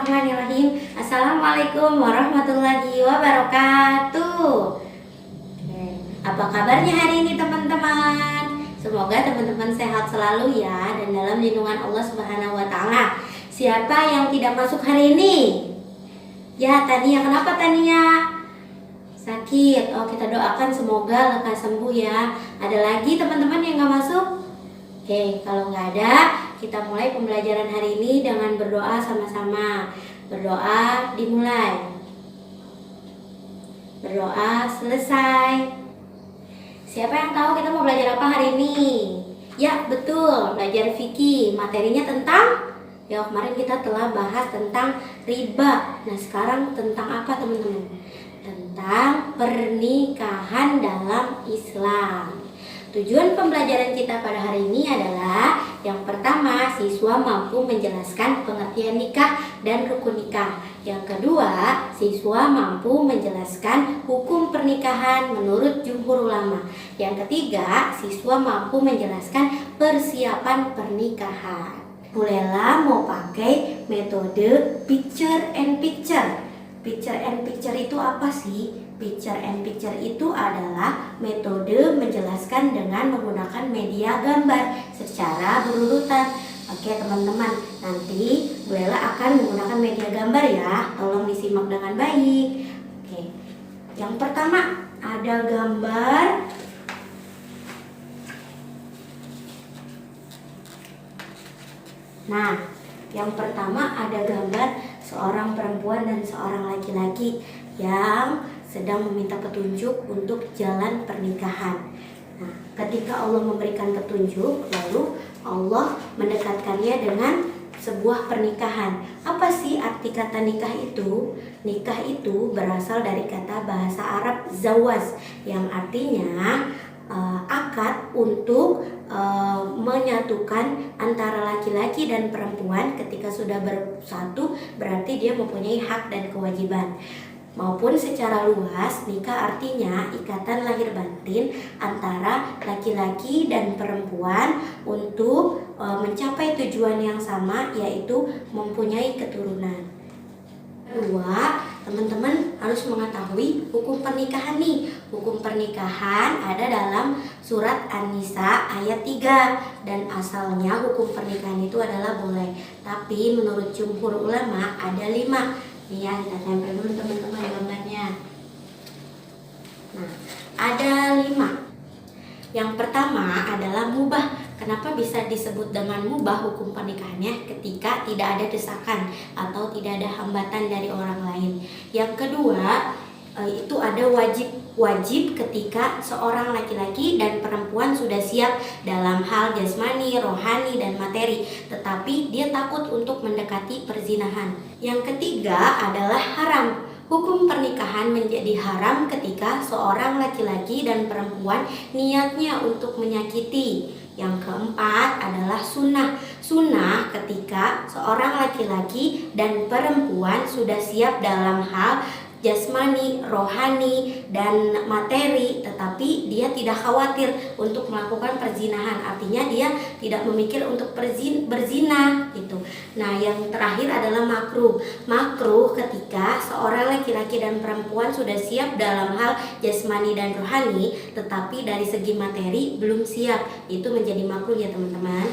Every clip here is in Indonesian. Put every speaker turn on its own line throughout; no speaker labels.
Bismillahirrahmanirrahim. Assalamualaikum warahmatullahi wabarakatuh. Apa kabarnya hari ini teman-teman? Semoga teman-teman sehat selalu ya, dan dalam lindungan Allah Subhanahu wa Ta'ala. Siapa yang tidak masuk hari ini? Ya, Tania. Kenapa Tania? Sakit. Oh, kita doakan semoga lekas sembuh ya. Ada lagi teman-teman yang gak masuk? Oke, kalau nggak ada, kita mulai pembelajaran hari ini dengan berdoa sama-sama. Berdoa dimulai. Berdoa selesai. Siapa yang tahu kita mau belajar apa hari ini? Ya, betul, belajar fikih. Materinya tentang, ya kemarin kita telah bahas tentang riba. Nah, sekarang tentang apa teman-teman? Tentang pernikahan dalam Islam. Tujuan pembelajaran kita pada hari ini adalah yang pertama, siswa mampu menjelaskan pengertian nikah dan rukun nikah. Yang kedua, siswa mampu menjelaskan hukum pernikahan menurut jumhur ulama. Yang ketiga, siswa mampu menjelaskan persiapan pernikahan. Bu Lela mau pakai metode picture and picture. Picture and picture itu apa sih? Picture and picture itu adalah metode menjelaskan dengan menggunakan media gambar secara berurutan. Oke teman-teman, nanti Bu Lela akan menggunakan media gambar ya. Tolong disimak dengan baik. Oke, yang pertama ada gambar. Nah, yang pertama ada gambar seorang perempuan dan seorang laki-laki yang sedang meminta petunjuk untuk jalan pernikahan. Nah, ketika Allah memberikan petunjuk, lalu Allah mendekatkannya dengan sebuah pernikahan. Apa sih arti kata nikah itu? Nikah itu berasal dari kata bahasa Arab zawaz, yang artinya akad untuk menyatukan antara laki-laki dan perempuan. Ketika sudah bersatu, berarti dia mempunyai hak dan kewajiban. Maupun secara luas, nikah artinya ikatan lahir batin antara laki-laki dan perempuan untuk mencapai tujuan yang sama, yaitu mempunyai keturunan. Kedua, teman-teman harus mengetahui hukum pernikahan nih. Hukum pernikahan ada dalam surat An-Nisa ayat 3, dan asalnya hukum pernikahan itu adalah boleh. Tapi menurut jumhur ulama ada 5. Nih ya, kita tempel dulu teman-teman gambarnya. Nah, ada 5. Yang pertama adalah mubah. Kenapa bisa disebut dengan mubah hukum pernikahannya? Ketika tidak ada desakan atau tidak ada hambatan dari orang lain. Yang kedua, itu ada wajib ketika seorang laki-laki dan perempuan sudah siap dalam hal jasmani, rohani, dan materi, tetapi dia takut untuk mendekati perzinahan. Yang ketiga adalah haram. Hukum pernikahan menjadi haram ketika seorang laki-laki dan perempuan niatnya untuk menyakiti. Yang keempat adalah sunnah. Sunnah ketika seorang laki-laki dan perempuan sudah siap dalam hal jasmani, rohani, dan materi, tetapi dia tidak khawatir untuk melakukan perzinahan. Artinya dia tidak memikir untuk berzina gitu. Nah, yang terakhir adalah makruh. Makruh ketika seorang laki-laki dan perempuan sudah siap dalam hal jasmani dan rohani, tetapi dari segi materi belum siap. Itu menjadi makruh ya teman-teman.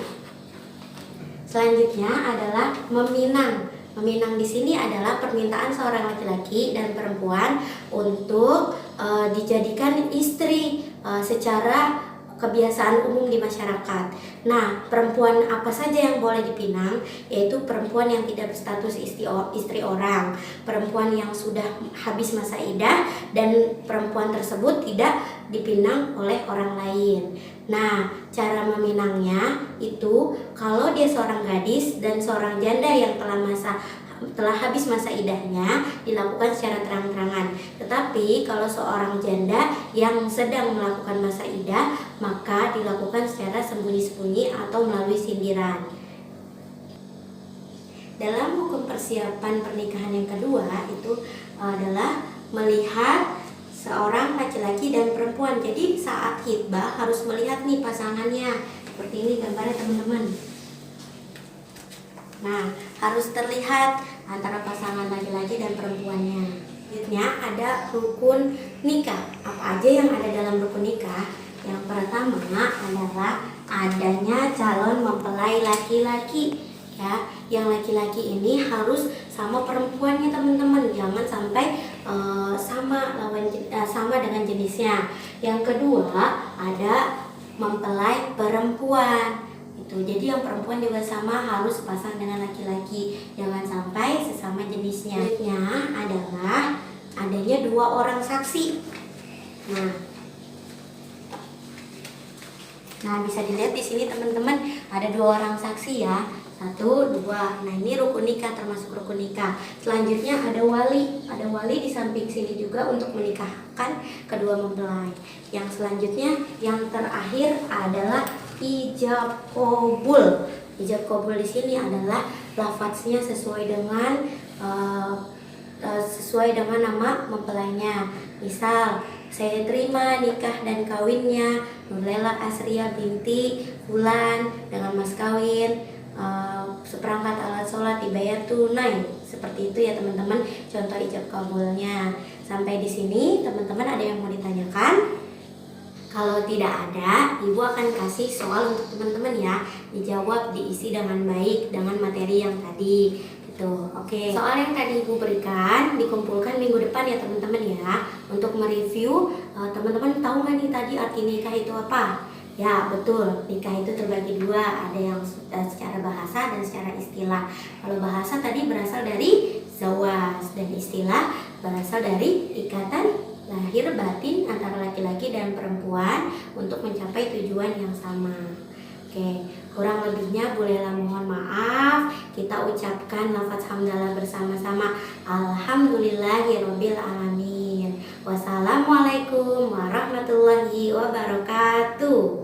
Selanjutnya adalah meminang. Meminang di sini adalah permintaan seorang laki-laki dan perempuan untuk dijadikan istri secara kebiasaan umum di masyarakat. Nah, perempuan apa saja yang boleh dipinang? Yaitu perempuan yang tidak berstatus istri orang, perempuan yang sudah habis masa iddah, dan perempuan tersebut tidak dipinang oleh orang lain. Nah, cara meminangnya itu kalau dia seorang gadis dan seorang janda yang telah habis masa iddahnya, dilakukan secara terang-terangan. Tetapi kalau seorang janda yang sedang melakukan masa iddah, maka dilakukan secara sembunyi-sembunyi atau melalui sindiran. Dalam hukum persiapan pernikahan yang kedua itu adalah melihat seorang laki-laki dan perempuan. Jadi saat khitbah harus melihat nih pasangannya. Seperti ini gambarnya teman-teman. Nah, harus terlihat antara pasangan laki-laki dan perempuannya. Selanjutnya ada rukun nikah. Apa aja yang ada dalam rukun nikah? Yang pertama adalah adanya calon mempelai laki-laki. Ya, yang laki-laki ini harus sama perempuannya teman-teman, jangan sampai sama dengan jenisnya. Yang kedua ada mempelai perempuan. Jadi yang perempuan juga sama harus pasang dengan laki-laki, jangan sampai sesama jenisnya. Selanjutnya adalah adanya 2 orang saksi. Nah, bisa dilihat di sini teman-teman ada 2 orang saksi ya. 1, 2. Nah, ini rukun nikah, termasuk rukun nikah. Selanjutnya ada wali. Ada wali di samping sini juga untuk menikahkan kedua mempelai. Yang selanjutnya, yang terakhir adalah ijab qabul. Ijab qabul di sini adalah lafadznya sesuai dengan nama mempelainya. Misal, saya terima nikah dan kawinnya Nurlela Asria binti Fulan dengan mas kawin, seperangkat alat sholat dibayar tunai. Seperti itu ya teman-teman, contoh ijab kabulnya. Sampai di sini teman-teman ada yang mau ditanyakan? Kalau tidak ada, ibu akan kasih soal untuk teman-teman ya, dijawab, diisi dengan baik dengan materi yang tadi gitu. Oke. Soal yang tadi ibu berikan dikumpulkan minggu depan ya teman-teman ya, untuk mereview. Teman-teman tahu nggak nih tadi arti nikah itu apa? Ya betul, nikah itu terbagi 2, ada yang secara bahasa dan secara istilah. Kalau bahasa tadi berasal dari zawaj dan istilah berasal dari ikatan lahir batin antara laki-laki dan perempuan untuk mencapai tujuan yang sama. Oke, kurang lebihnya bolehlah mohon maaf. Kita ucapkan lafaz hamdalah bersama-sama. Alhamdulillahirabbil alamin. Wassalamualaikum warahmatullahi wabarakatuh.